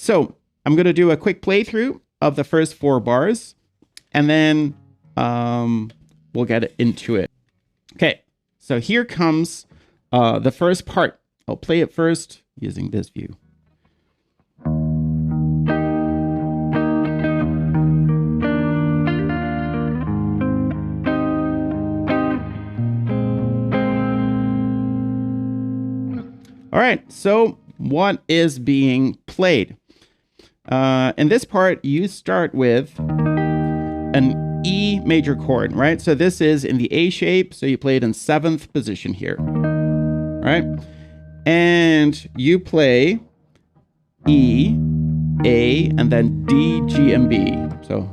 So I'm going to do a quick playthrough of the first 4 bars, and then we'll get into it. Okay, so here comes the first part. I'll play it first using this view. All right, so what is being played? In this part, you start with an E major chord, right? So this is in the A shape, so you play it in 7th position here, right? And you play E, A, and then D, G, and B. So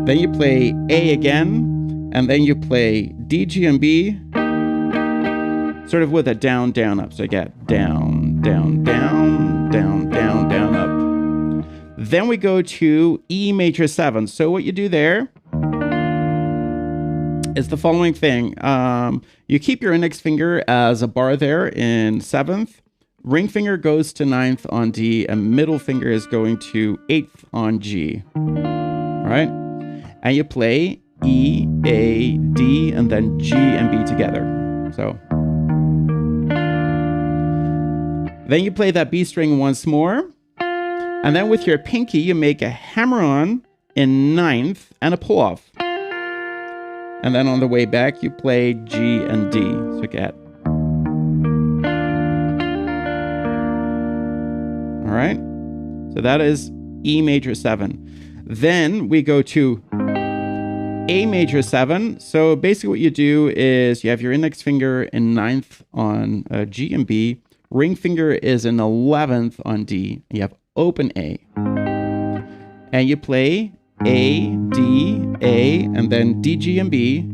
then you play A again, and then you play D, G, and B, sort of with a down, down, up. So you get down, down, down, down, down, down, up. Then we go to E major 7. So what you do there is the following thing. You keep your index finger as a bar there in 7th. Ring finger goes to 9th on D, and middle finger is going to 8th on G. All right? And you play E, A, D, and then G and B together. So then you play that B string once more. And then with your pinky, you make a hammer-on in 9th and a pull-off. And then on the way back, you play G and D. So you get. All right. So that is E major 7. Then we go to A major 7. So basically what you do is you have your index finger in 9th on G and B. Ring finger is in 11th on D. You have open A. And you play A, D, A, and then D, G, and B.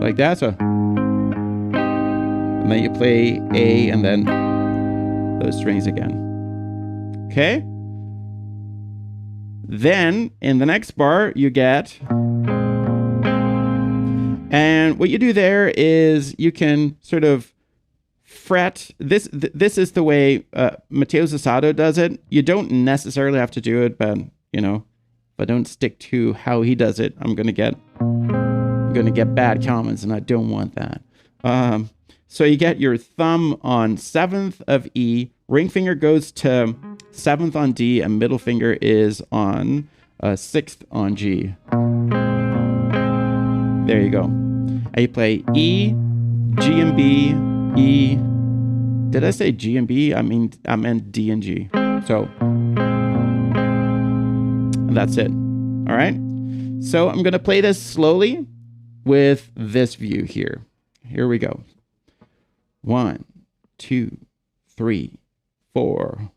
Like that. So. And then you play A and then those strings again. Okay? Then in the next bar, you get. And what you do there is you can sort of fret. This is the way Mateus Asato does it. You don't necessarily have to do it, but you know, if I don't stick to how he does it, I'm gonna get bad comments, and I don't want that. So you get your thumb on 7th of E, ring finger goes to 7th on D, and middle finger is on 6th on G. There you go. And you play E, G and B, E. Did I say G and B? I meant D and G. So that's it. All right. So I'm going to play this slowly with this view here. Here we go. 1, 2, 3, 4.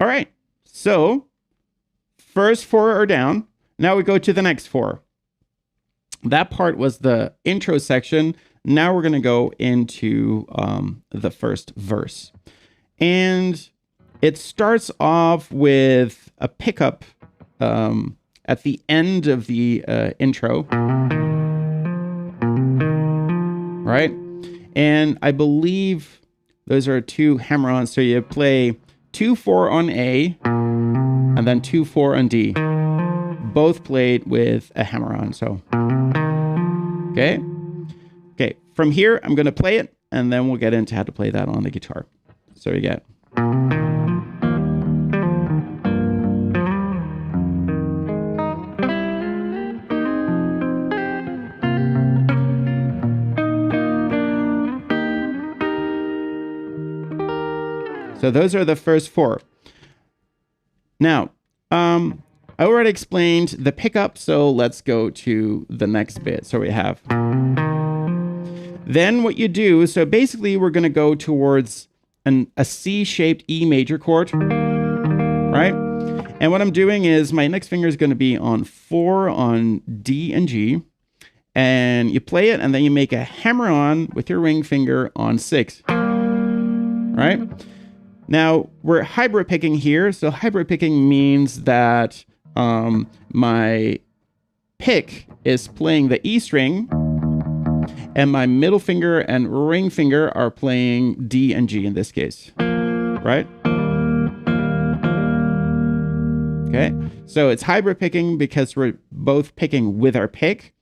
All right, so first 4 are down. Now we go to the next 4. That part was the intro section. Now we're going to go into the first verse. And it starts off with a pickup at the end of the intro. Right? And I believe those are 2 hammer-ons. So you play 2-4 on A, and then 2-4 on D. Both played with a hammer-on, so. Okay? Okay, from here, I'm going to play it, and then we'll get into how to play that on the guitar. So you get. So those are the first 4. Now, I already explained the pickup, so let's go to the next bit. So we have. Then what you do, so basically we're going to go towards a C-shaped E major chord, right? And what I'm doing is my index finger is going to be on 4 on D and G, and you play it, and then you make a hammer-on with your ring finger on 6. right? Now, we're hybrid picking here. So hybrid picking means that my pick is playing the E string, and my middle finger and ring finger are playing D and G in this case, right? Okay, so it's hybrid picking because we're both picking with our pick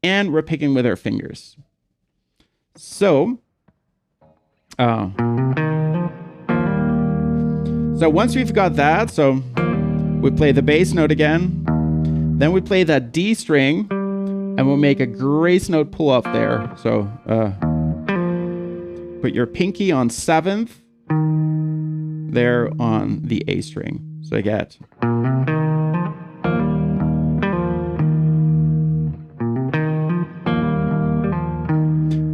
and we're picking with our fingers. So, so once we've got that, so we play the bass note again, then we play that D string, and we'll make a grace note pull up there. So put your pinky on 7th there on the A string. So I get.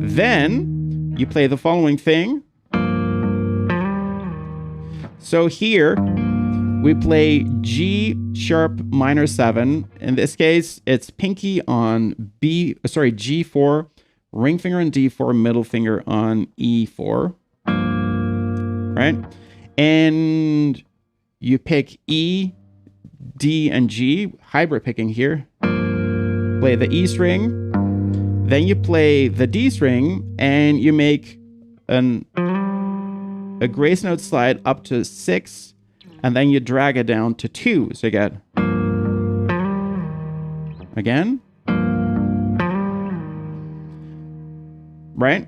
Then you play the following thing. So here we play G sharp minor 7. In this case, it's pinky on G4, ring finger on D4, middle finger on E4, right? And you pick E, D, and G, hybrid picking here. Play the E string, then you play the D string, and you make a grace note slide up to 6, and then you drag it down to 2. So you get again, right?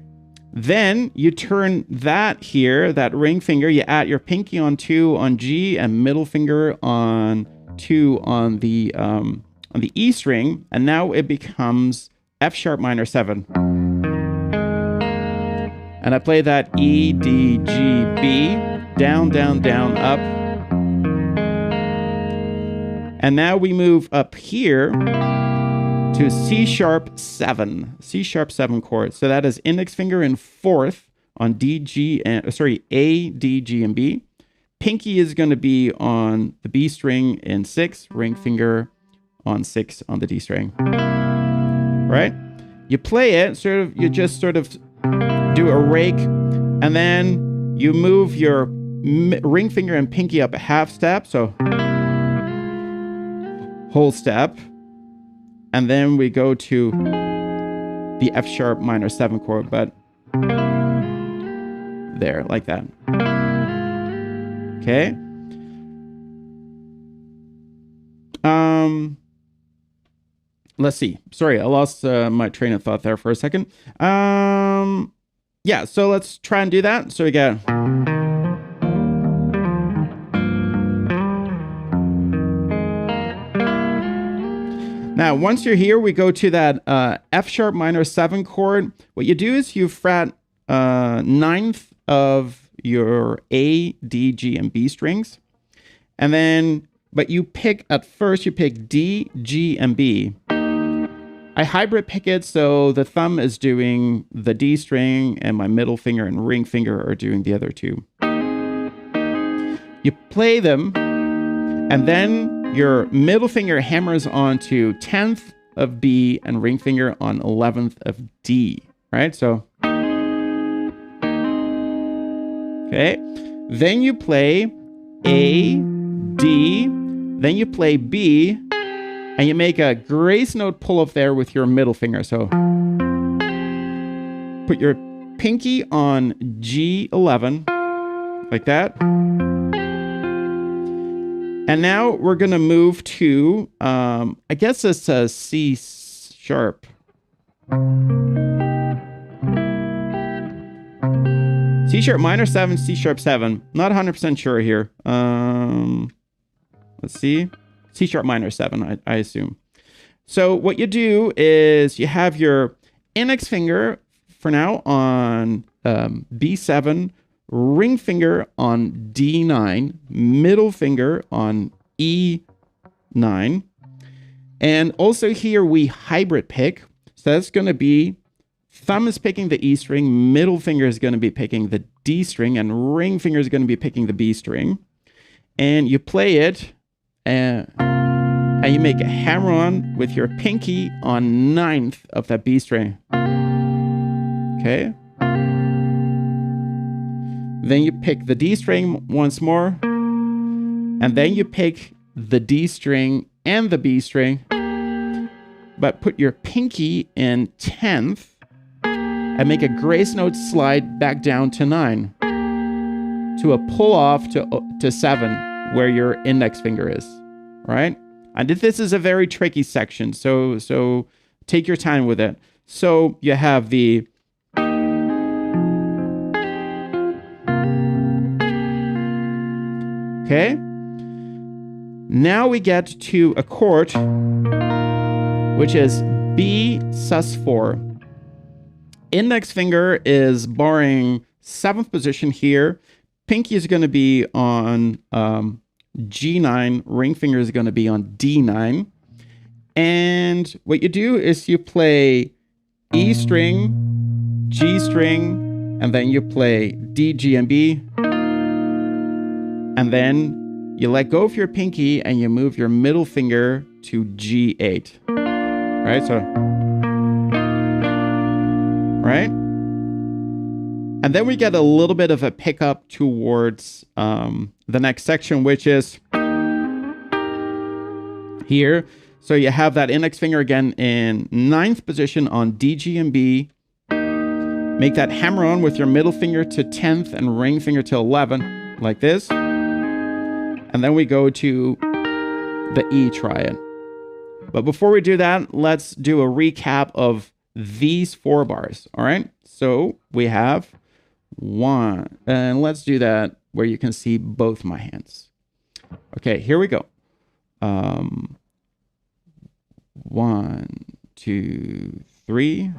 Then you turn that here, that ring finger, you add your pinky on 2 on G and middle finger on 2 on the E string, and now it becomes F sharp minor 7. And I play that E, D, G, B, down, down, down, up. And now we move up here to C sharp 7, C sharp 7 chord. So that is index finger in 4th on D, G, and A, D, G, and B. Pinky is going to be on the B string in 6, ring finger on 6 on the D string. Right? You play it, you just sort of do a rake, and then you move your ring finger and pinky up a half step, so whole step. And then we go to the F sharp minor 7 chord, but there, like that. Okay. Let's see. Sorry, I lost my train of thought there for a second. Yeah, so let's try and do that. So we get. Now, once you're here, we go to that F sharp minor 7 chord. What you do is you fret 9th of your A, D, G, and B strings. And then, but you pick, at first, you pick D, G, and B. I hybrid pick it, so the thumb is doing the D string, and my middle finger and ring finger are doing the other two. You play them, and then your middle finger hammers onto 10th of B and ring finger on 11th of D, right? So, okay. Then you play A, D, then you play B, and you make a grace note pull up there with your middle finger. So, put your pinky on G11, like that. And now we're going to move to, I guess it's a C sharp. C sharp minor 7, C sharp 7. Not 100% sure here. Let's see. C sharp minor 7, I assume. So what you do is you have your index finger for now on B7, ring finger on D9, middle finger on E9. And also here we hybrid pick. So that's going to be thumb is picking the E string, middle finger is going to be picking the D string, and ring finger is going to be picking the B string. And you play it, and you make a hammer on with your pinky on 9th of that B string. Okay? Then you pick the D string once more. And then you pick the D string and the B string. But put your pinky in 10th. And make a grace note slide back down to 9. To a pull off to 7, where your index finger is. All right? And this is a very tricky section, so take your time with it. So you have the okay. Now we get to a chord which is B sus4. Index finger is barring 7th position here. Pinky is going to be on G9. Ring finger is going to be on D9. And what you do is you play E string, G string, and then you play D, G, and B. And then you let go of your pinky and you move your middle finger to G8. Right? So, right? And then we get a little bit of a pickup towards the next section, which is here. So you have that index finger again in 9th position on D, G, and B. Make that hammer on with your middle finger to 10th and ring finger to 11, like this. And then we go to the E triad. But before we do that, let's do a recap of these 4 bars, all right? So we have 1, and let's do that where you can see both my hands. Okay, here we go. 1, 2, 3.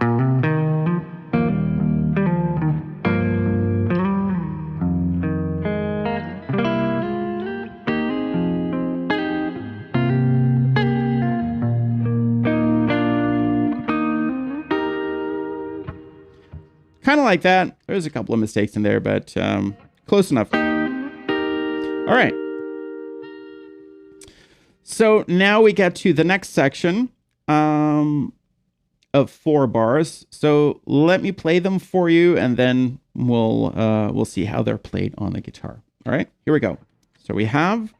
Kind of like that. There's a couple of mistakes in there, but close enough. All right. So now we get to the next section of 4 bars. So let me play them for you, and then we'll see how they're played on the guitar. All right, here we go. So we have.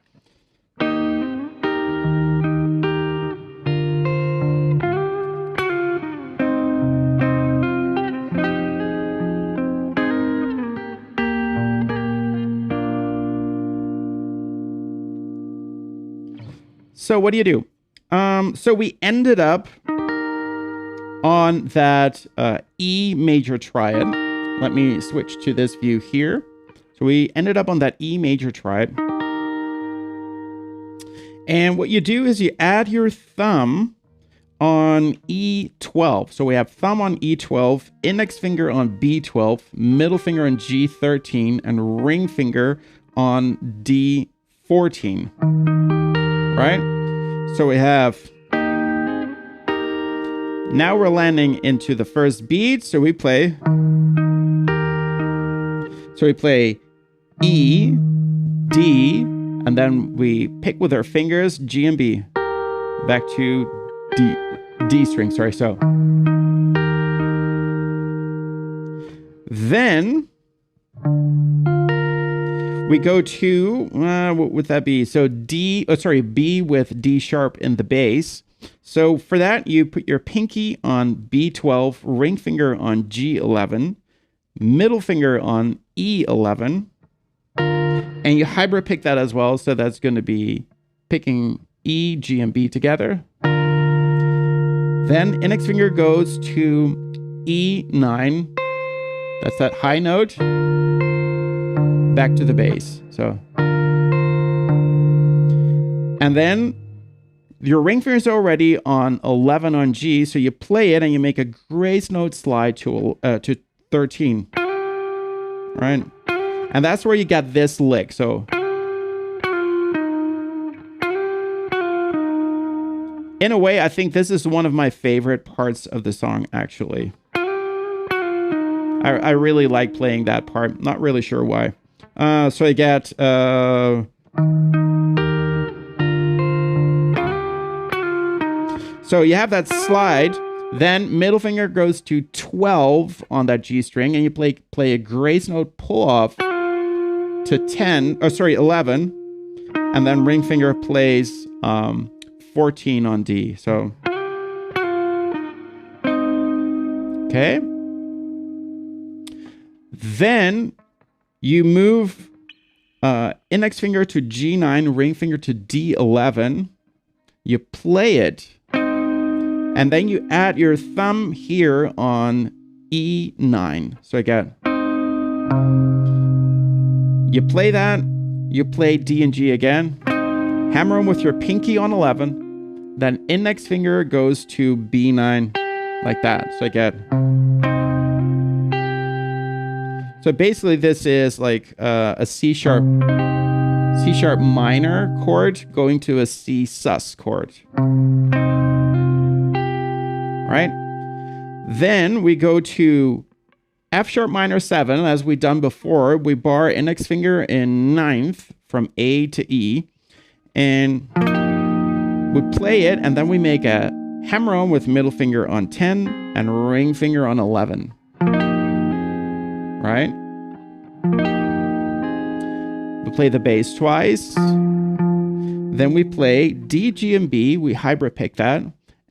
So what do you do? So we ended up on that E major triad. Let me switch to this view here. So we ended up on that E major triad. And what you do is you add your thumb on E12. So we have thumb on E12, index finger on B12, middle finger on G13, and ring finger on D14. Right? So we have, now we're landing into the first beat. So we play E, D, and then we pick with our fingers G and B back to D string, sorry. So then we go to, what would that be? So B with D sharp in the bass. So for that, you put your pinky on B12, ring finger on G11, middle finger on E11, and you hybrid pick that as well. So that's going to be picking E, G, and B together. Then index finger goes to E9. That's that high note. Back to the bass. So, and then your ring finger is already on 11 on G, so you play it and you make a grace note slide to 13, right? And that's where you get this lick. So, in a way, I think this is one of my favorite parts of the song, actually. I really like playing that part. Not really sure why. So I get so you have that slide, then middle finger goes to 12 on that G string, and you play a grace note pull off to 10, or sorry, 11, and then ring finger plays 14 on D. So, okay. Then you move index finger to G9, ring finger to D11. You play it, and then you add your thumb here on E9. So I get, you play that, you play D and G again, hammer them with your pinky on 11, then index finger goes to B9 like that. So I get, so basically this is like a C sharp minor chord going to a C sus chord. Right? Then we go to F sharp minor 7, as we done before. We bar index finger in 9th from A to E, and we play it, and then we make a hammer on with middle finger on 10 and ring finger on 11. Right? We play the bass twice. Then we play D, G, and B. We hybrid pick that,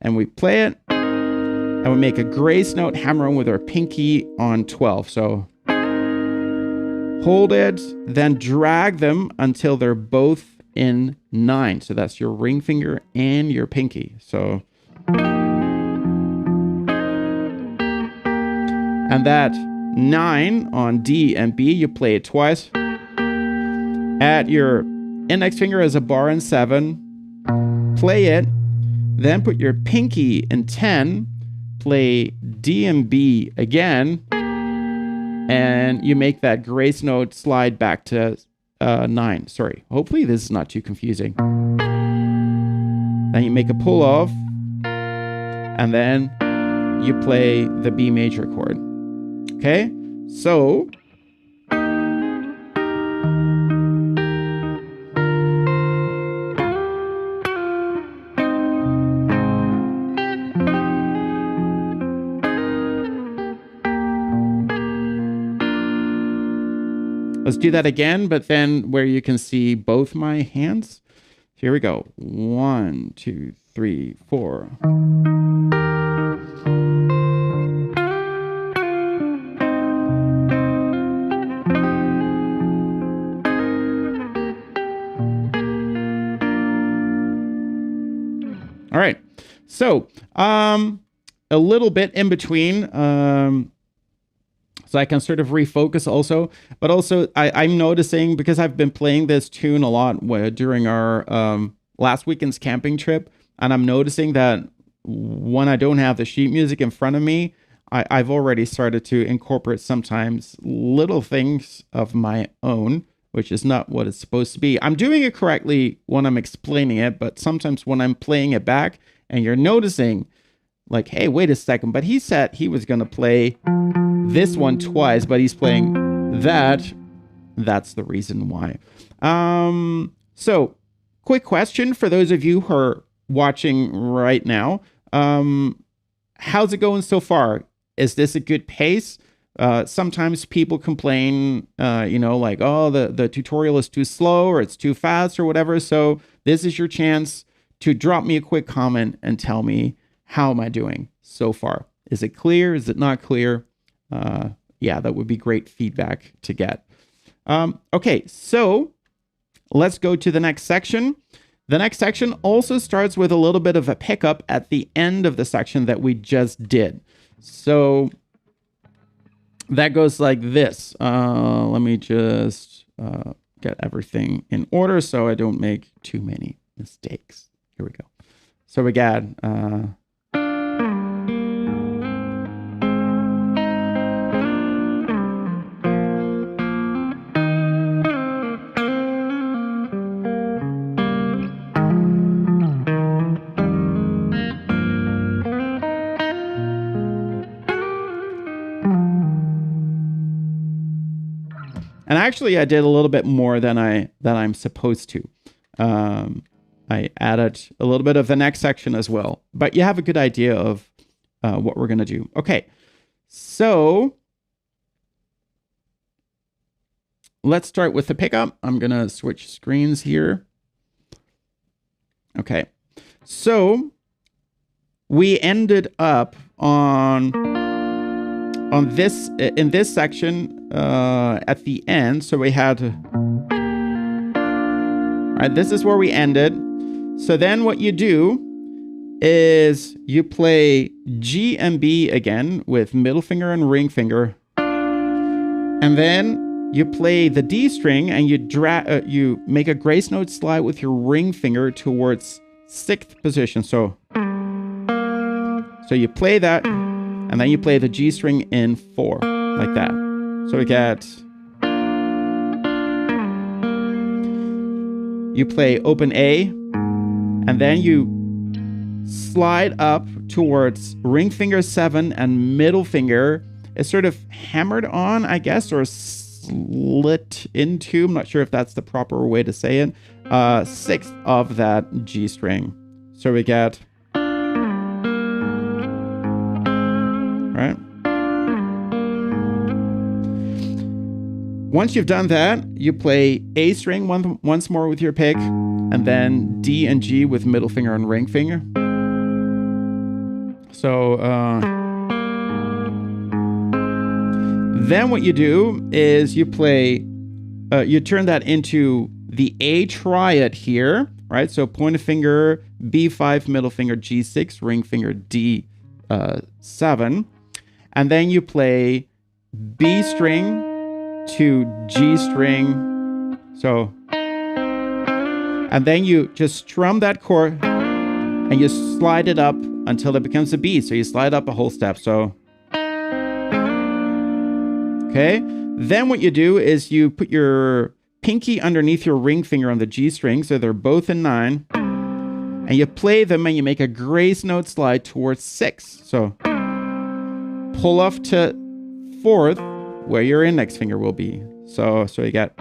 and we play it, and we make a grace note hammer on with our pinky on 12. So hold it, then drag them until they're both in 9. So that's your ring finger and your pinky. So, and that 9 on D and B, you play it twice. Add your index finger as a bar in 7, play it, then put your pinky in 10, play D and B again, and you make that grace note slide back to 9. Sorry, hopefully this is not too confusing. Then you make a pull off, and then you play the B major chord. Okay, so let's do that again, but then where you can see both my hands. Here we go. 1, 2, 3, 4. All right. So, a little bit in between, so I can sort of refocus also. But also, I'm noticing, because I've been playing this tune a lot during our last weekend's camping trip, and I'm noticing that when I don't have the sheet music in front of me, I've already started to incorporate sometimes little things of my own, which is not what it's supposed to be. I'm doing it correctly when I'm explaining it, but sometimes when I'm playing it back and you're noticing, like, hey, wait a second, but he said he was going to play this one twice, but he's playing that. That's the reason why. So, quick question for those of you who are watching right now. How's it going so far? Is this a good pace? Sometimes people complain, like, oh, the tutorial is too slow or it's too fast or whatever. So this is your chance to drop me a quick comment and tell me, how am I doing so far? Is it clear? Is it not clear? Yeah, that would be great feedback to get. Okay, so let's go to the next section. The next section also starts with a little bit of a pickup at the end of the section that we just did. So that goes like this. Let me just get everything in order so I don't make too many mistakes. Here we go. So we got... And actually, I did a little bit more than I'm supposed to. I added a little bit of the next section as well. But you have a good idea of what we're going to do. Okay, so let's start with the pickup. I'm going to switch screens here. Okay. So we ended up on this, in this section at the end. So we had, all right, this is where we ended. So then what you do is you play G and B again with middle finger and ring finger. And then you play the D string and you make a grace note slide with your ring finger towards 6th position. So you play that, and then you play the G string in 4, like that. So we get, you play open A, and then you slide up towards ring finger 7 and middle finger is sort of hammered on, I guess, or slit into. I'm not sure if that's the proper way to say it. 6th of that G string. So we get, right? Once you've done that, you play A string once more with your pick, and then D and G with middle finger and ring finger. So then what you do is you play, you turn that into the A triad here, right? So pointer finger, B5, middle finger, G6, ring finger, D7. And then you play B string to G string. So, and then you just strum that chord and you slide it up until it becomes a B. So you slide up a whole step. So, okay. Then what you do is you put your pinky underneath your ring finger on the G string. So they're both in 9. And you play them and you make a grace note slide towards 6. So pull off to 4th where your index finger will be. So you get,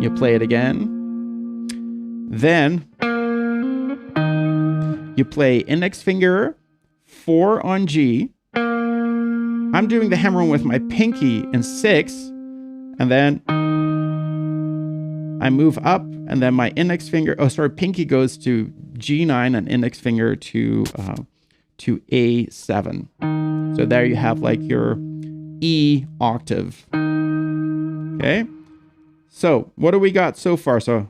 you play it again. Then you play index finger 4 on G. I'm doing the hammer on with my pinky in 6, and then I move up, and then my index finger, pinky goes to G9 and index finger to A7. So there you have like your E octave. Okay. So what do we got so far? So,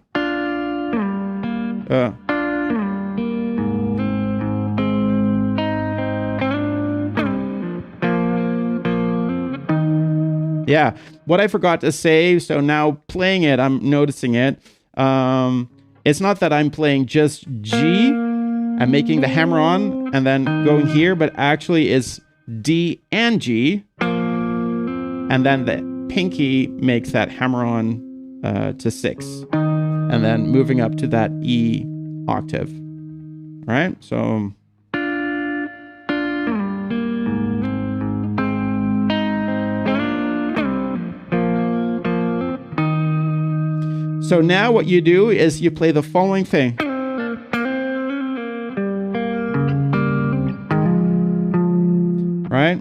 yeah, what I forgot to say, so now playing it, I'm noticing it. It's not that I'm playing just G and making the hammer on and then going here, but actually is D and G. And then the pinky makes that hammer on to 6. And then moving up to that E octave. All right, so... So now what you do is you play the following thing. Right?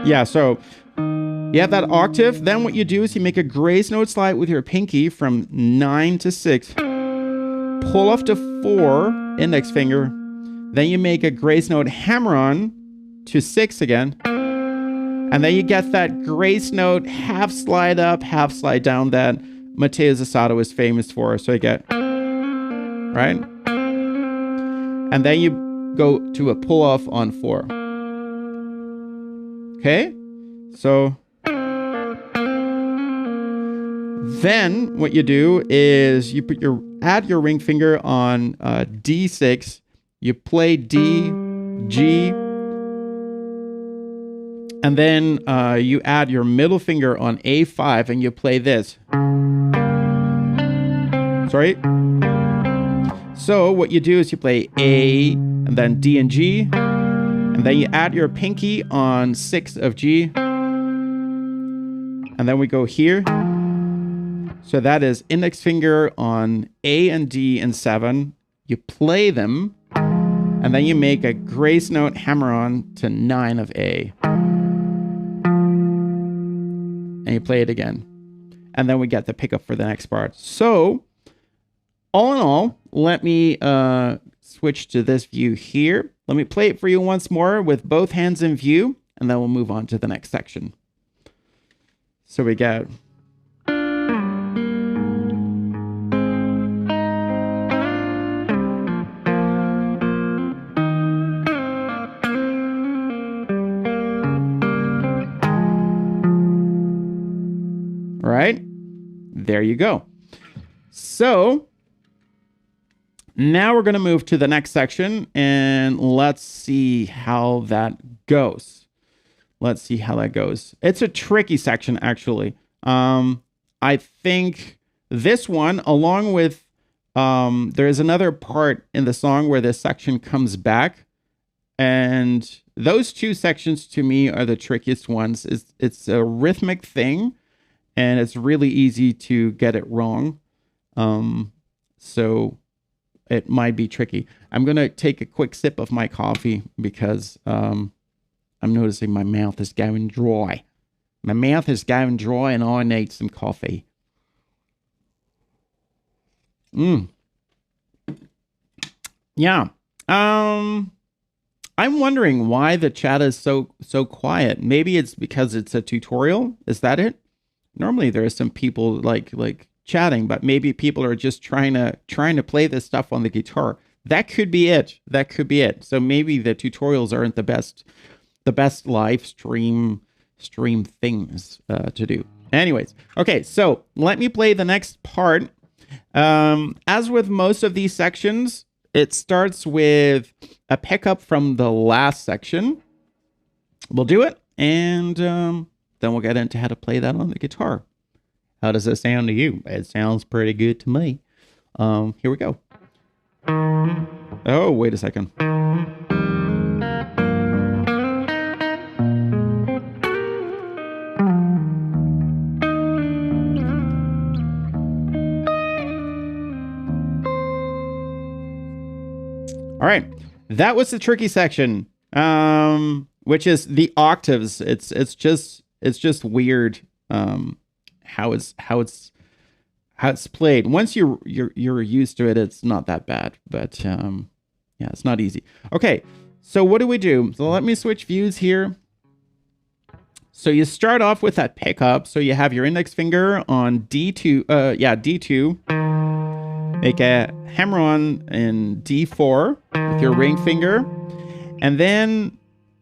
Yeah, so you have that octave. Then what you do is you make a grace note slide with your pinky from 9 to 6. Pull off to 4, index finger. Then you make a grace note hammer on to 6 again. And then you get that grace note half slide up, half slide down that Mateus Asato is famous for. So you get, right? And then you go to a pull off on 4. Okay? So then what you do is you put add your ring finger on D6. You play D, G, and then you add your middle finger on A5 and you play this. Sorry. So what you do is you play A and then D and G. And then you add your pinky on 6 of G. And then we go here. So that is index finger on A and D and 7. You play them. And then you make a grace note hammer-on to 9 of A. And you play it again. And then we get the pickup for the next part. So, all in all, let me switch to this view here. Let me play it for you once more with both hands in view, and then we'll move on to the next section. So we got... Right? There you go. So now we're going to move to the next section and let's see how that goes. Let's see how that goes. It's a tricky section, actually. I think this one, along with, there's another part in the song where this section comes back. And those two sections to me are the trickiest ones. It's a rhythmic thing. And it's really easy to get it wrong. So it might be tricky. I'm going to take a quick sip of my coffee because I'm noticing my mouth is going dry. My mouth is going dry and I need some coffee. Yeah. I'm wondering why the chat is so quiet. Maybe it's because it's a tutorial. Is that it? Normally there are some people like chatting, but maybe people are just trying to play this stuff on the guitar. That could be it. That could be it. So maybe the tutorials aren't the best live stream things to do. Anyways, okay, so let me play the next part. As with most of these sections, it starts with a pickup from the last section. We'll do it, and then we'll get into how to play that on the guitar. How does it sound to you? It sounds pretty good to me. Here we go. Oh, wait a second. All right, that was the tricky section, which is the octaves. It's just weird how it's played. Once you're used to it, it's not that bad. But yeah, it's not easy. Okay, so what do we do? So let me switch views here. So you start off with that pickup. So you have your index finger on D2. D2. Make a hammer on in D4 with your ring finger. And then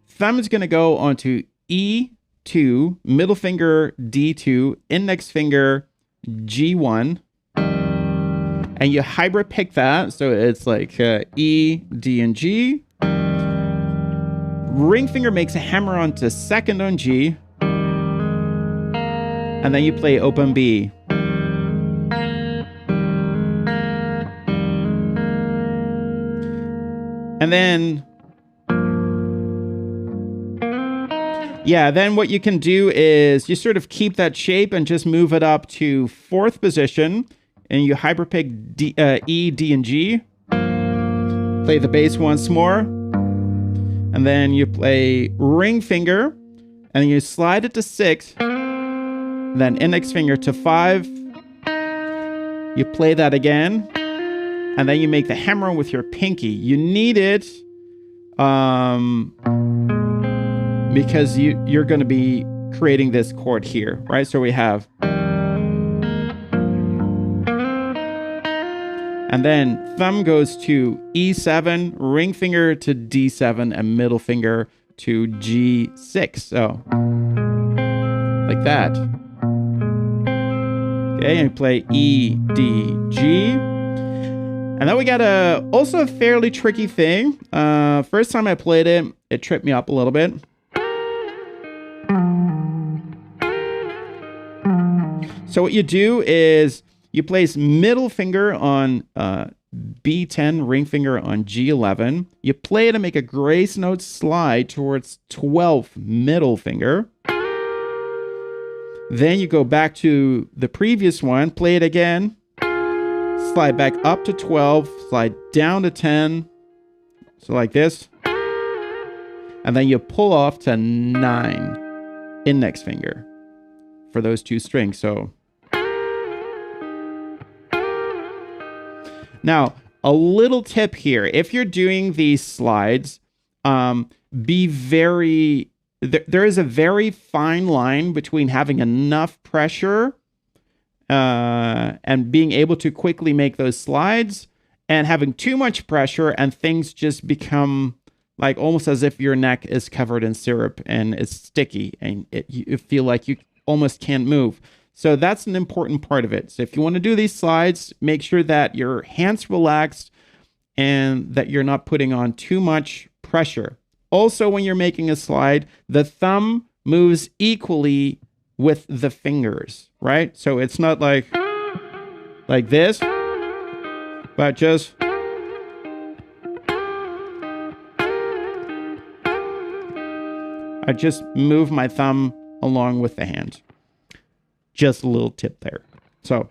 thumb is going to go onto E2, middle finger D2, index finger G1. And you hybrid pick that. So it's like E, D, and G. Ring finger makes a hammer on to second on G. And then you play open B. And then, yeah, then what you can do is you sort of keep that shape and just move it up to fourth position. And you hyperpick D, E, D, and G. Play the bass once more. And then you play ring finger. And you slide it to 6. Then index finger to 5. You play that again. And then you make the hammer with your pinky. You need it because you're going to be creating this chord here, right? So we have... And then thumb goes to E7, ring finger to D7, and middle finger to G6. So, like that. Okay, and you play E, D, G. And then we got also a fairly tricky thing. First time I played it, it tripped me up a little bit. So what you do is you place middle finger on B10, ring finger on G11. You play it and make a grace note slide towards 12th middle finger. Then you go back to the previous one, play it again. Slide back up to 12, slide down to 10, So like this. And then you pull off to 9 index finger for those 2 strings. So now a little tip here. If you're doing these slides, be very, there is a very fine line between having enough pressure and being able to quickly make those slides and having too much pressure and things just become like almost as if your neck is covered in syrup and it's sticky and you feel like you almost can't move. So that's an important part of it. So if you want to do these slides, make sure that your hands relaxed and that you're not putting on too much pressure. Also, when you're making a slide, the thumb moves equally with the fingers, right? So it's not like this, but just I just move my thumb along with the hand. Just a little tip there. So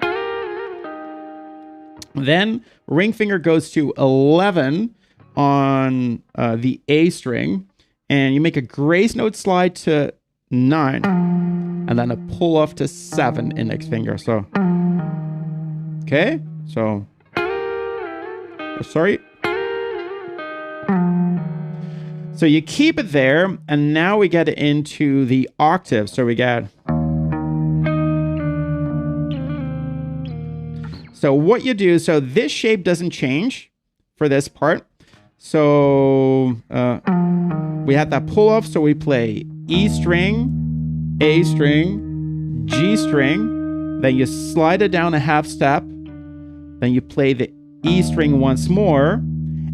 then ring finger goes to 11 on the A string, and you make a grace note slide to 9, and then a pull off to 7 index finger. So, okay, so, sorry. So you keep it there, and now we get into the octave. So we get. So what you do, so this shape doesn't change for this part. So we had that pull off, so we play E string, A string, G string, then you slide it down a half step, then you play the E string once more,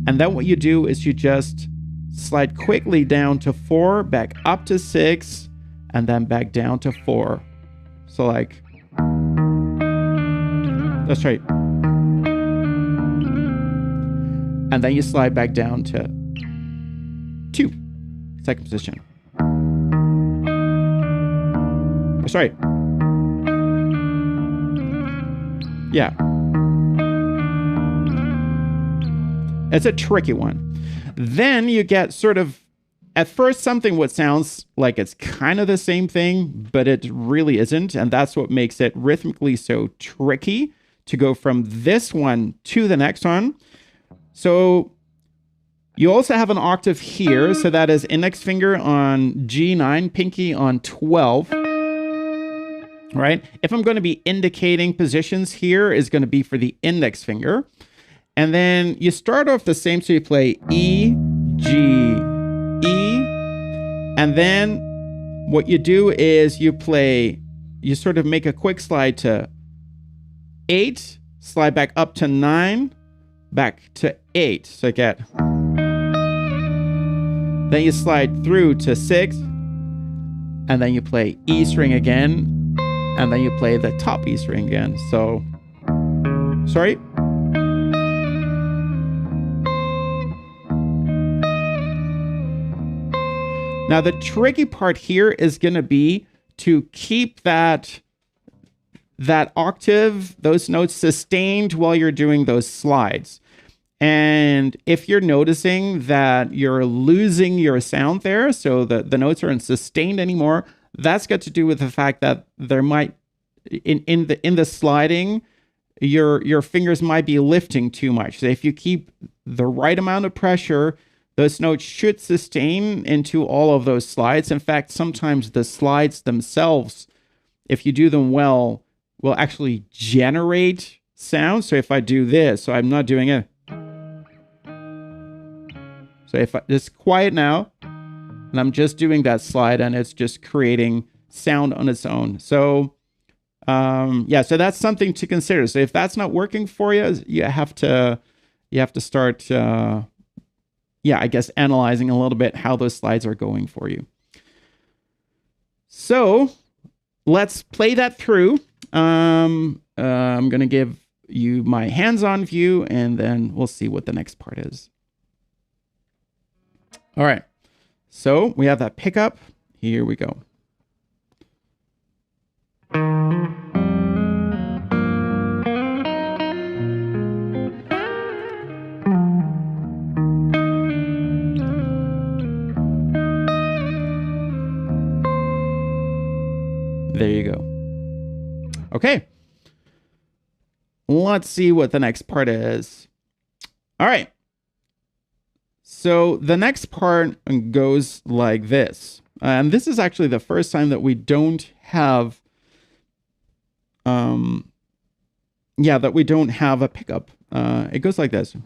and then what you do is you just slide quickly down to 4, back up to 6, and then back down to 4. So like, that's right. And then you slide back down to 2, second position. Sorry. Yeah. It's a tricky one. Then you get sort of, at first, something what sounds like it's kind of the same thing, but it really isn't. And that's what makes it rhythmically so tricky to go from this one to the next one. So you also have an octave here. So that is index finger on G9, pinky on 12. Right? If I'm going to be indicating positions, here is going to be for the index finger. And then you start off the same, so you play E, G, E, and then what you do is you sort of make a quick slide to 8, slide back up to 9, back to 8. So get. Then you slide through to 6, and then you play E string again, and then you play the top E string again. So, sorry. Now, the tricky part here is going to be to keep that octave, those notes sustained while you're doing those slides. And if you're noticing that you're losing your sound there, so the notes aren't sustained anymore, that's got to do with the fact that there might, in the sliding, your fingers might be lifting too much. So if you keep the right amount of pressure, those notes should sustain into all of those slides. In fact, sometimes the slides themselves, if you do them well, will actually generate sound. So if I do this, so I'm not doing it. So if it's quiet now, and I'm just doing that slide, and it's just creating sound on its own. So yeah, so that's something to consider. So if that's not working for you, you have to start I guess analyzing a little bit how those slides are going for you. So let's play that through. I'm going to give you my hands-on view, and then we'll see what the next part is. All right. So we have that pickup. Here we go. There you go. Okay. Let's see what the next part is. All right. So the next part goes like this. And this is actually the first time that we don't have, that we don't have a pickup. It goes like this.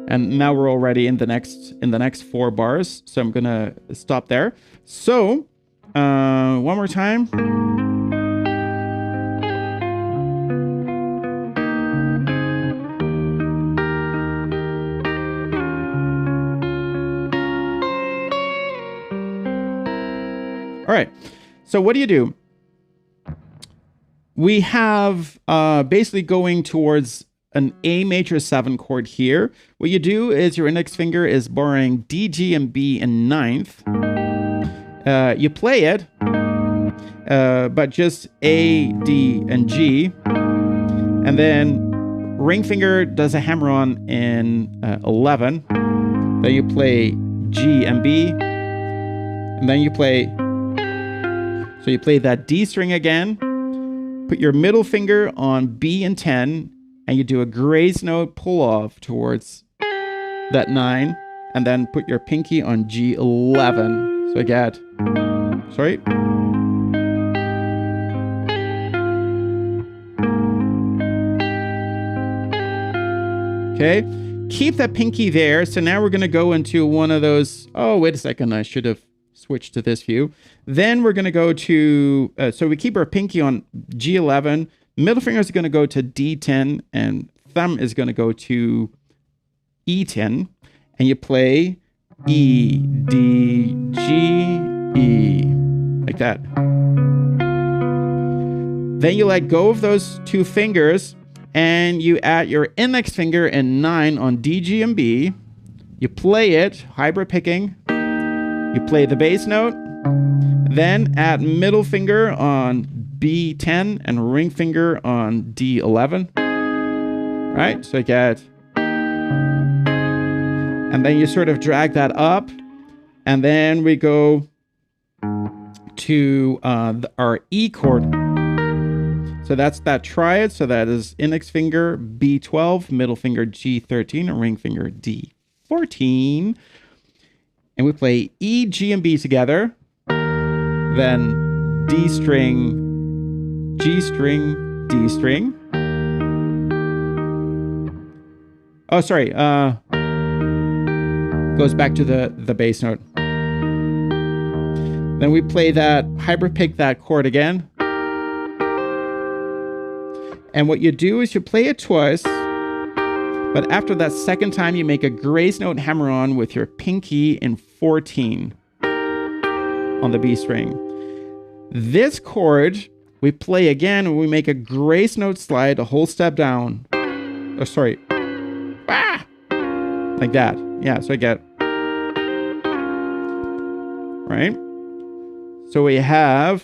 And now we're already in the next 4 bars. So I'm gonna stop there. So one more time. All right. So what do? We have basically going towards an A major 7 chord here. What you do is your index finger is borrowing D, G, and B in 9th. You play it, but just A, D, and G. And then ring finger does a hammer-on in 11. Then you play G and B. And then you play that D string again. Put your middle finger on B and 10. And you do a grace note pull off towards that 9, and then put your pinky on G11. So I get, sorry. Okay, keep that pinky there. So now we're gonna go into one of those, oh, wait a second, I should have switched to this view. Then we're gonna go to, so we keep our pinky on G11, middle finger is going to go to D10 and thumb is going to go to E10, and you play E, D, G, E, like that. Then you let go of those 2 fingers and you add your index finger in 9 on D, G, and B. You play it, hybrid picking. You play the bass note, then add middle finger on B10 and ring finger on D11. Right? So you get, and then you sort of drag that up, and then we go to our E chord. So that's that triad. So that is index finger B12, middle finger G13, and ring finger D14. And we play E, G, and B together. Then D string, G string, D string. Oh, sorry. Goes back to the bass note. Then we play that, hybrid pick that chord again. And what you do is you play it twice, but after that second time, you make a grace note hammer-on with your pinky in 14 on the B string. This chord, we play again, and we make a grace note slide a whole step down. Oh, sorry. Ah! Like that. Yeah, so I get... Right? So we have...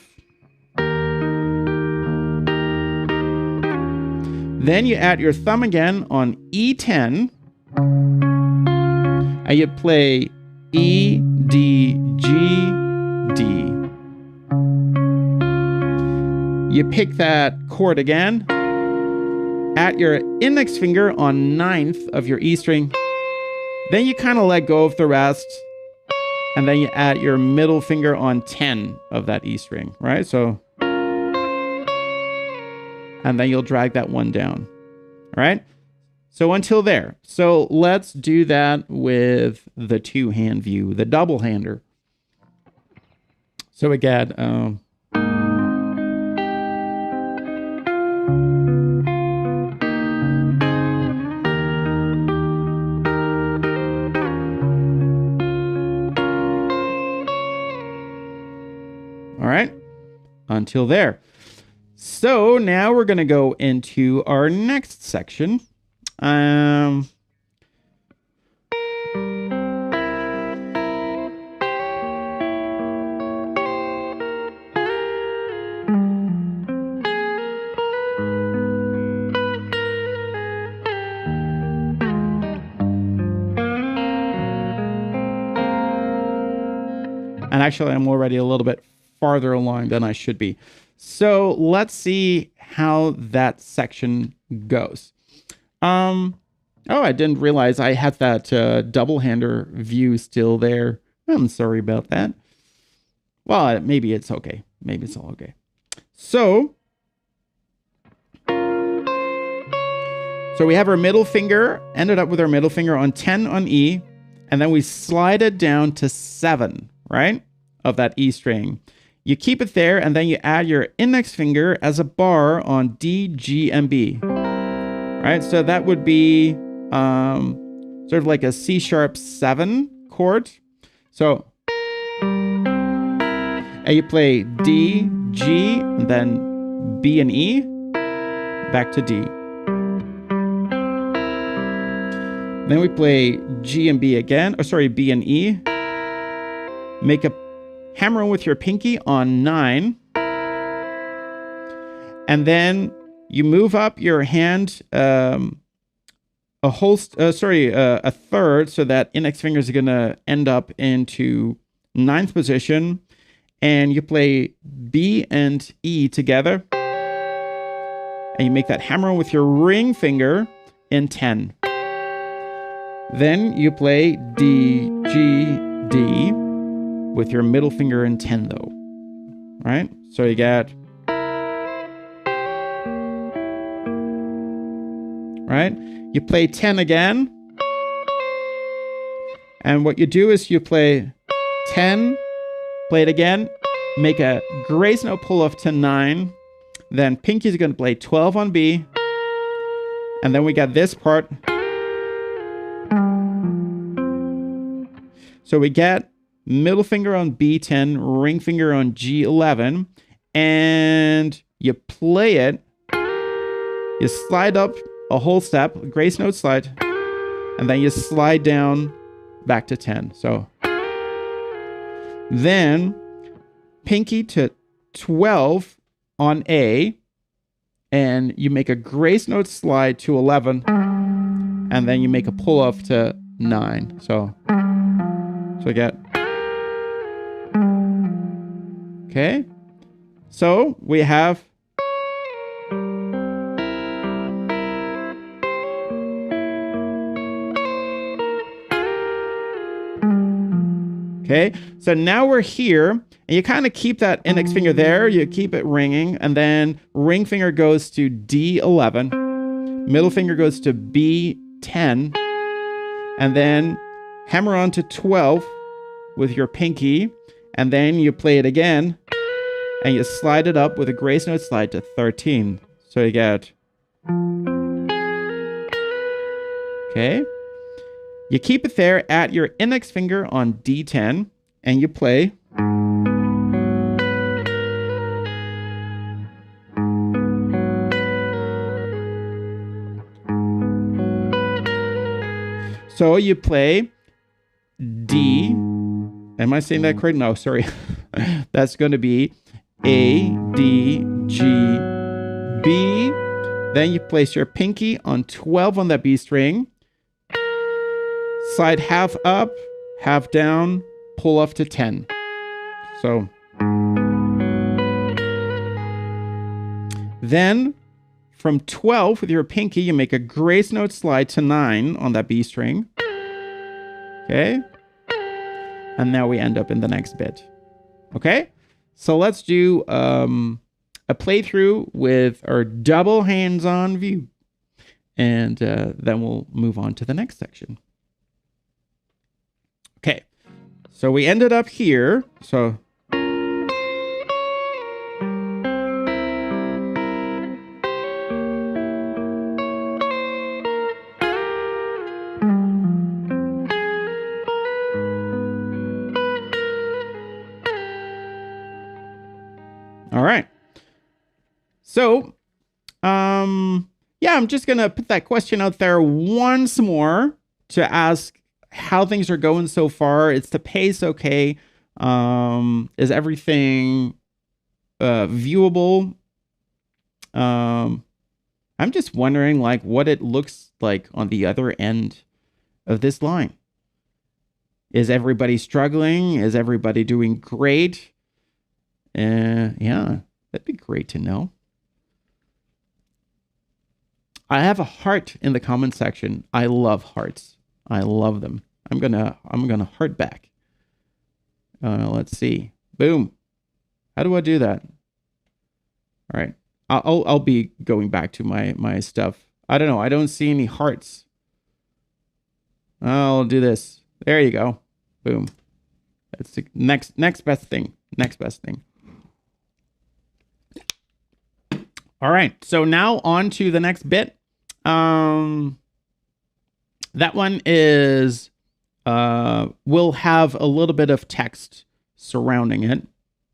Then you add your thumb again on E10. And you play E, D, G, D. You pick that chord again. Add your index finger on 9th of your E string. Then you kind of let go of the rest. And then you add your middle finger on 10 of that E string, right? So, and then you'll drag that one down, all right? So until there. So let's do that with the 2-hand view, the double hander. So again, all right, until there. So now we're going to go into our next section. And actually, I'm already a little bit farther along than I should be. So let's see how that section goes. Oh, I didn't realize I had that double-hander view still there. I'm sorry about that. Well, maybe it's okay. Maybe it's all okay. So we have our middle finger, ended up with our middle finger on 10 on E, and then we slide it down to 7, right, of that E string. You keep it there, and then you add your index finger as a bar on D, G, and B. Right, so that would be sort of like a C sharp 7 chord. So, and you play D, G, and then B and E, back to D. Then we play G and B again, B and E. Make a hammer with your pinky on 9. And then you move up your hand a third, so that index finger is going to end up into 9th position. And you play B and E together. And you make that hammer with your ring finger in 10. Then you play D, G, D with your middle finger in 10 though. Right? So you get, right? You play 10 again. And what you do is you play 10, play it again, make a grace note pull off to 9. Then pinky's going to play 12 on B. And then we got this part. So we get middle finger on B10, ring finger on G11, and you play it. You slide up a whole step, grace note slide, and then you slide down back to 10. So then pinky to 12 on A, and you make a grace note slide to 11, and then you make a pull off to 9. So I get, okay. So we have, okay. So now we're here, and you kind of keep that index finger there. You keep it ringing, and then ring finger goes to D11, middle finger goes to B10, and then hammer on to 12 with your pinky, and then you play it again, and you slide it up with a grace note slide to 13. So you get, okay. You keep it there at your index finger on D10, and you play. So you play D. Am I saying that correct? No, sorry. That's going to be A, D, G, B. Then you place your pinky on 12 on that B string. Slide half up, half down, pull off to 10. So then from 12 with your pinky, you make a grace note slide to 9 on that B string. Okay. And now we end up in the next bit. Okay. So let's do a playthrough with our double hands-on view. And then we'll move on to the next section. Okay. So we ended up here. So all right. So, yeah, I'm just going to put that question out there once more to ask how things are going so far. Is the pace okay? Is everything viewable? I'm just wondering, like, what it looks like on the other end of this line. Is everybody struggling? Is everybody doing great? Yeah, that'd be great to know. I have a heart in the comment section. I love hearts. I love them. I'm gonna heart back. Let's see. Boom. How do I do that? All right. I'll be going back to my stuff. I don't know. I don't see any hearts. I'll do this. There you go. Boom. That's the next best thing. Next best thing. All right. So now on to the next bit. That one is will have a little bit of text surrounding it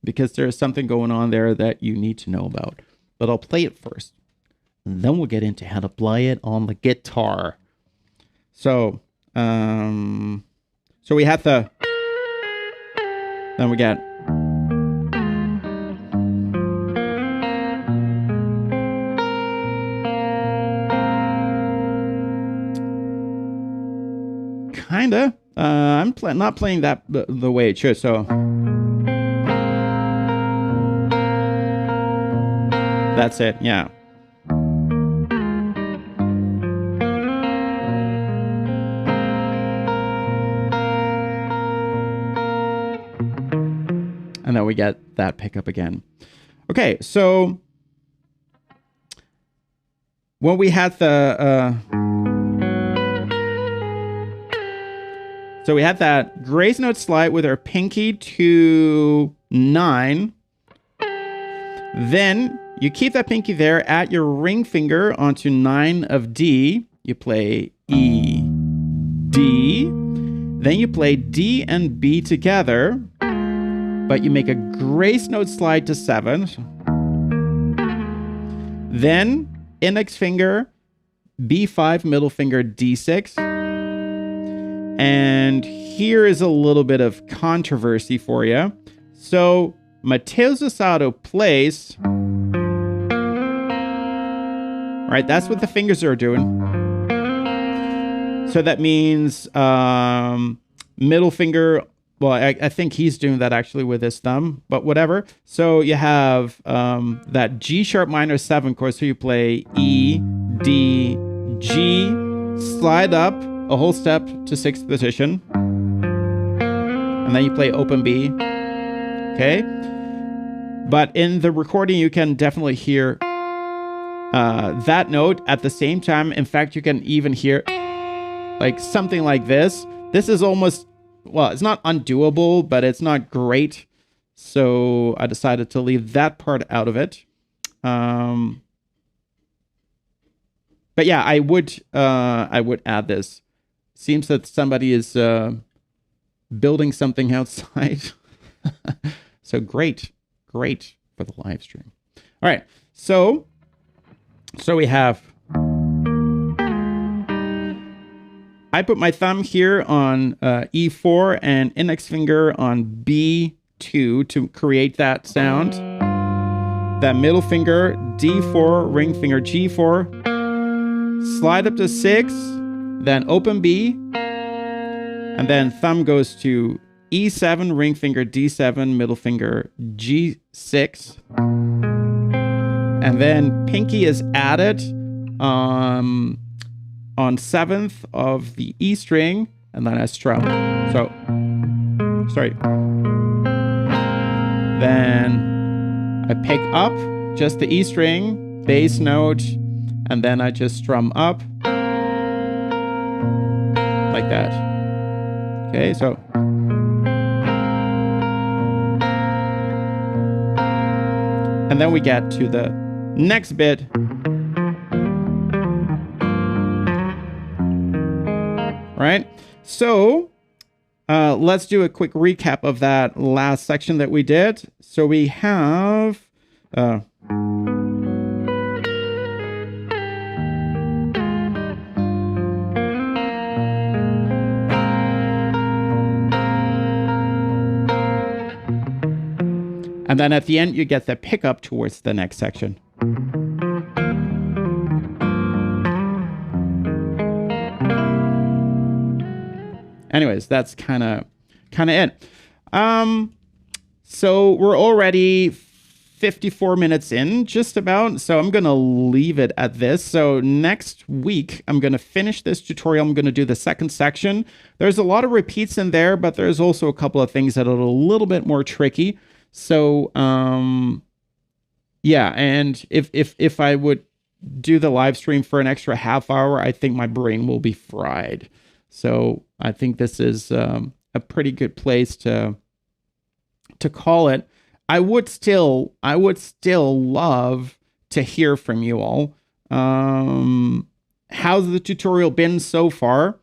because there's something going on there that you need to know about. But I'll play it first. And then we'll get into how to play it on the guitar. So we have the, then we got, kinda. I'm not playing that the way it should. So that's it. Yeah. And then we get that pickup again. Okay, so when we had the so we had that grace note slide with our pinky to 9. Then you keep that pinky there at your ring finger onto 9 of D. You play E, D. Then you play D and B together, but you make a grace note slide to 7. Then index finger, B5, middle finger, D6. And here is a little bit of controversy for you. So Mateus Asato plays, right? That's what the fingers are doing. So that means middle finger. Well, I think he's doing that actually with his thumb, but whatever. So you have that G sharp minor 7 chord. So you play E, D, G, slide up a whole step to 6th position. And then you play open B. Okay. But in the recording, you can definitely hear that note at the same time. In fact, you can even hear like something like this. This is almost, well, it's not undoable, but it's not great. So I decided to leave that part out of it. But yeah, I would add this. Seems that somebody is building something outside. So great for the live stream. All right, so we have, I put my thumb here on E4 and index finger on B2 to create that sound. That middle finger, D4, ring finger, G4, slide up to 6, then open B, and then thumb goes to E7, ring finger, D7, middle finger, G6, and then pinky is added on 7th of the E string, and then I strum. So, sorry. Then I pick up just the E string, bass note, and then I just strum up like that. Okay, so. And then we get to the next bit. Right? So let's do a quick recap of that last section that we did. So we have and then at the end, you get the pickup towards the next section. anyways, that's kind of it. So we're already 54 minutes in, just about. So I'm going to leave it at this. So next week, I'm going to finish this tutorial. I'm going to do the second section. There's a lot of repeats in there, but there's also a couple of things that are a little bit more tricky. So, yeah. And if I would do the live stream for an extra half hour, I think my brain will be fried. So I think this is a pretty good place to call it. I would still love to hear from you all. How's the tutorial been so far?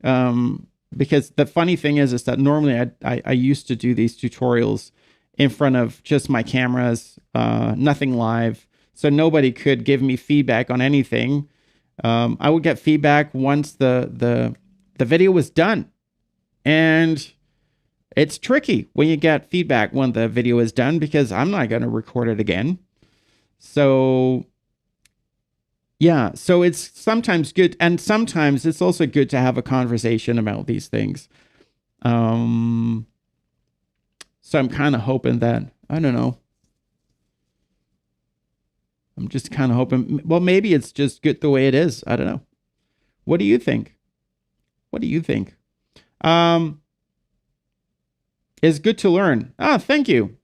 Because the funny thing is that normally I used to do these tutorials in front of just my cameras, nothing live. So nobody could give me feedback on anything. I would get feedback once the video was done. And it's tricky when you get feedback when the video is done, because I'm not going to record it again. So yeah, so it's sometimes good. And sometimes it's also good to have a conversation about these things. So I'm kind of hoping that, I don't know. I'm just kind of hoping, well, maybe it's just good the way it is. I don't know. What do you think? What do you think? Is good to learn. Ah, thank you.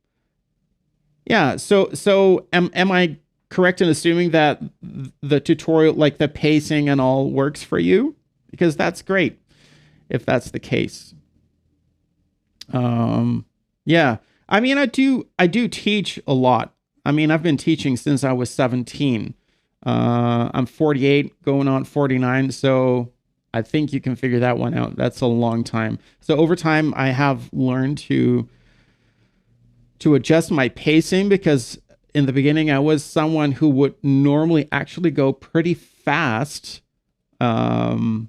Yeah, so am I correct in assuming that the tutorial, like the pacing and all, works for you? Because that's great if that's the case. Yeah. I mean, I do teach a lot. I mean, I've been teaching since I was 17. I'm 48, going on 49, so I think you can figure that one out. That's a long time. So over time, I have learned to adjust my pacing, because in the beginning, I was someone who would normally actually go pretty fast. Who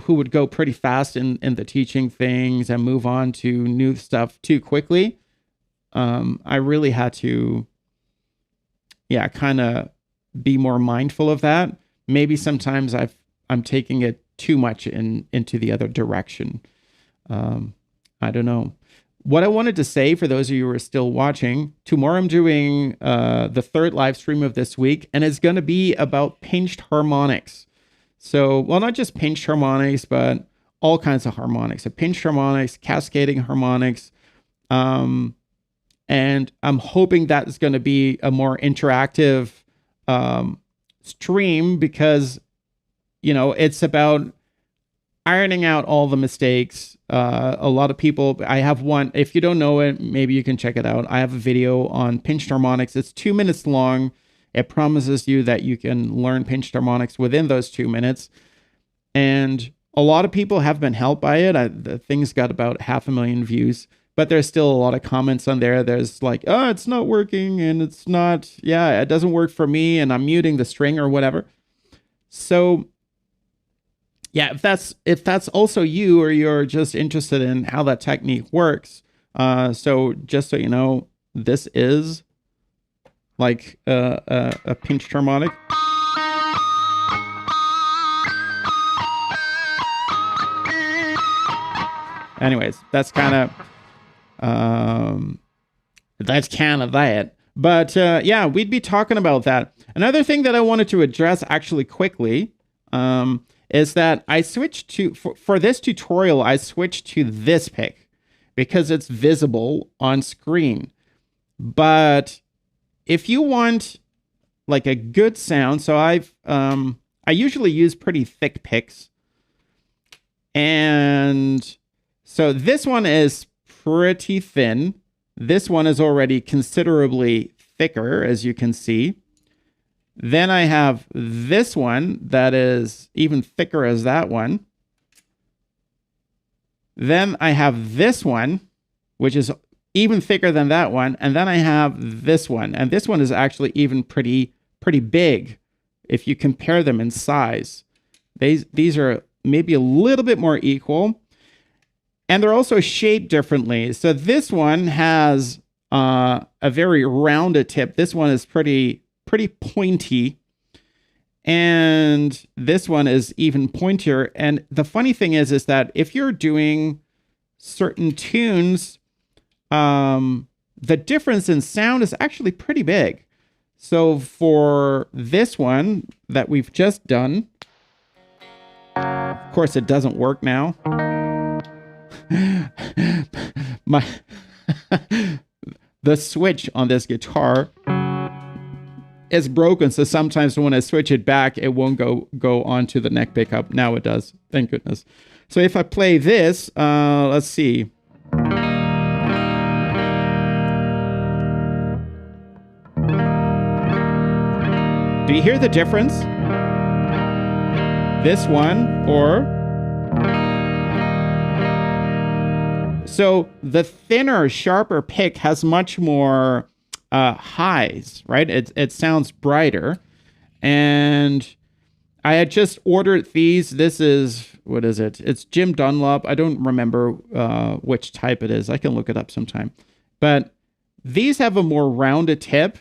would go pretty fast in the teaching things and move on to new stuff too quickly. I really had to, kind of be more mindful of that. Maybe sometimes I'm taking it too much into the other direction. I don't know. What I wanted to say for those of you who are still watching, tomorrow I'm doing the third live stream of this week, and it's going to be about pinched harmonics. So, well, not just pinched harmonics, but all kinds of harmonics. So pinched harmonics, cascading harmonics. And I'm hoping that is going to be a more interactive stream, because it's about ironing out all the mistakes. A lot of people, I have one, if you don't know it, maybe you can check it out. I have a video on pinched harmonics. It's 2 minutes long. It promises you that you can learn pinched harmonics within those 2 minutes. And a lot of people have been helped by it. The thing's got about 500,000 views, but there's still a lot of comments on there. There's like, oh, it's not working, and it's not, it doesn't work for me, and I'm muting the string or whatever. So yeah, if that's also you, or you're just interested in how that technique works. So just so you know, this is like a pinched harmonic. Anyways, that's kind of that. But yeah, we'd be talking about that. Another thing that I wanted to address actually quickly is that I switched to, for this tutorial, I switched to this pick because it's visible on screen. But if you want like a good sound, so I usually use pretty thick picks. And so this one is pretty thin. This one is already considerably thicker, as you can see. Then I have this one that is even thicker as that one. Then I have this one, which is even thicker than that one. And then I have this one. And this one is actually even pretty big if you compare them in size. These are maybe a little bit more equal. And they're also shaped differently. So this one has a very rounded tip. This one is pretty pointy. And this one is even pointier. And the funny thing is that if you're doing certain tunes, the difference in sound is actually pretty big. So for this one that we've just done, of course it doesn't work now. The switch on this guitar is broken, so sometimes when I switch it back, it won't go onto the neck pickup. Now it does, thank goodness. So if I play this, let's see. Do you hear the difference? This one, or... So the thinner, sharper pick has much more highs, right? It sounds brighter. And I had just ordered these. This is, what is it? It's Jim Dunlop. I don't remember which type it is. I can look it up sometime. But these have a more rounded tip.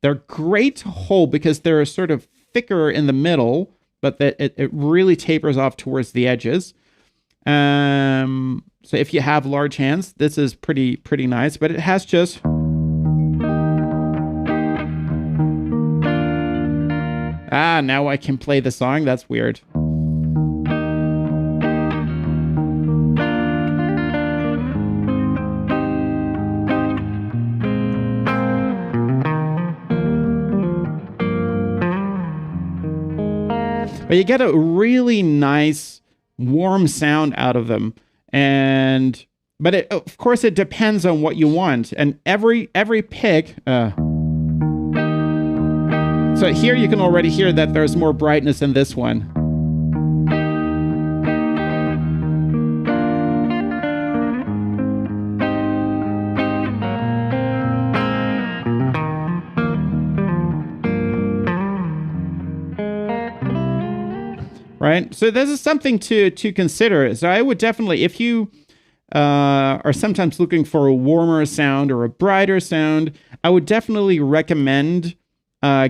They're great to hold because they're sort of thicker in the middle, but that it really tapers off towards the edges. So if you have large hands, this is pretty nice, but it has just... now I can play the song. That's weird. But you get a really nice, warm sound out of them. But of course, it depends on what you want. And every pick... So here you can already hear that there's more brightness in this one. Right? So this is something to consider. So I would definitely, if you are sometimes looking for a warmer sound or a brighter sound, I would definitely recommend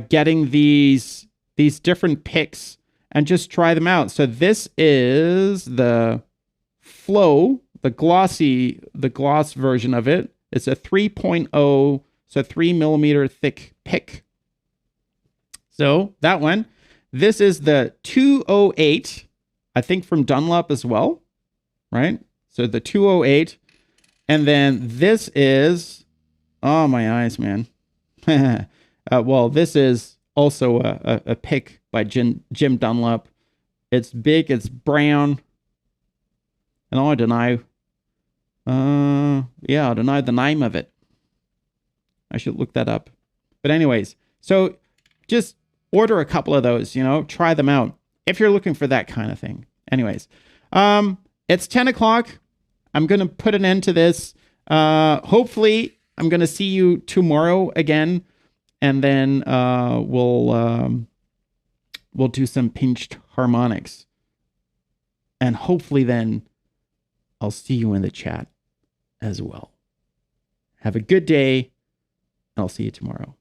getting these different picks and just try them out. So this is the Flow, the gloss version of it. It's a 3.0, so 3 millimeter thick pick. So that one. This is the 208, I think from Dunlop as well, right? So the 208. And then this is, oh my eyes, man. Well, this is also a pick by Jim Dunlop. It's big, it's brown. And I'll deny the name of it. I should look that up. But anyways, so just order a couple of those, try them out if you're looking for that kind of thing. Anyways, it's 10 o'clock. I'm going to put an end to this. Hopefully, I'm going to see you tomorrow again. And then we'll do some pinched harmonics. And hopefully then I'll see you in the chat as well. Have a good day, and I'll see you tomorrow.